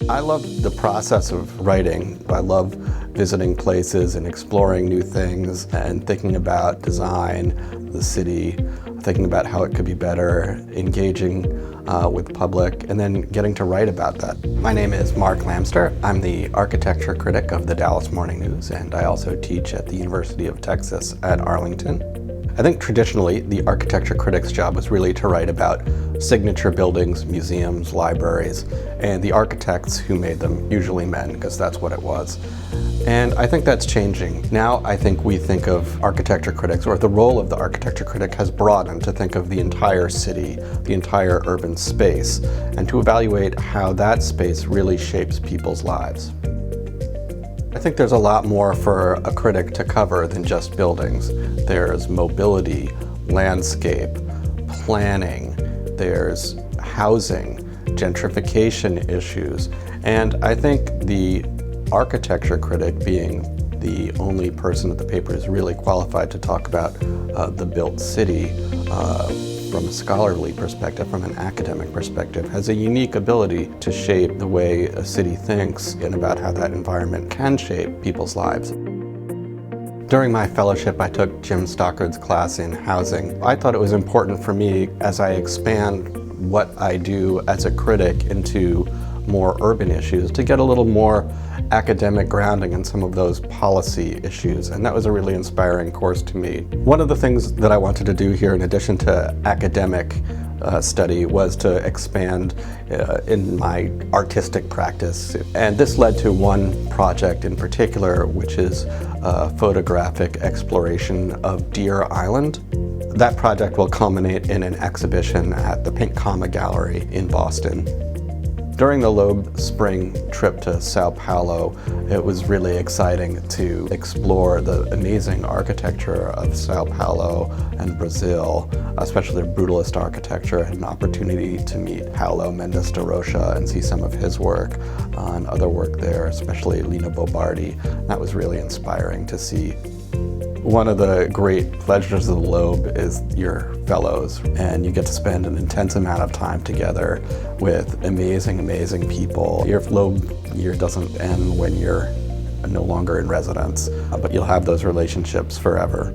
I love the process of writing. I love visiting places and exploring new things and thinking about design, the city, thinking about how it could be better, engaging with the public, and then getting to write about that. My name is Mark Lamster. I'm the architecture critic of the Dallas Morning News, and I also teach at the University of Texas at Arlington. I think traditionally the architecture critic's job was really to write about signature buildings, museums, libraries, and the architects who made them, usually men, because that's what it was. And I think that's changing. Now I think we think of architecture critics, or the role of the architecture critic has broadened to think of the entire city, the entire urban space, and to evaluate how that space really shapes people's lives. I think there's a lot more for a critic to cover than just buildings. There's mobility, landscape, planning, there's housing, gentrification issues, and I think the architecture critic, being the only person at the paper who's really qualified to talk about the built city from a scholarly perspective, from an academic perspective, has a unique ability to shape the way a city thinks and about how that environment can shape people's lives. During my fellowship, I took Jim Stockard's class in housing. I thought it was important for me, as I expand what I do as a critic into more urban issues, to get a little more academic grounding in some of those policy issues, and that was a really inspiring course to me. One of the things that I wanted to do here, in addition to academic study, was to expand in my artistic practice. And this led to one project in particular, which is a photographic exploration of Deer Island. That project will culminate in an exhibition at the Pink Comma Gallery in Boston. During the Loeb spring trip to Sao Paulo, it was really exciting to explore the amazing architecture of Sao Paulo and Brazil, especially their brutalist architecture. I had an opportunity to meet Paulo Mendes de Rocha and see some of his work and other work there, especially Lina Bobardi. That was really inspiring to see. One of the great pleasures of the Loeb is your fellows, and you get to spend an intense amount of time together with amazing, amazing people. Your Loeb year doesn't end when you're no longer in residence, but you'll have those relationships forever.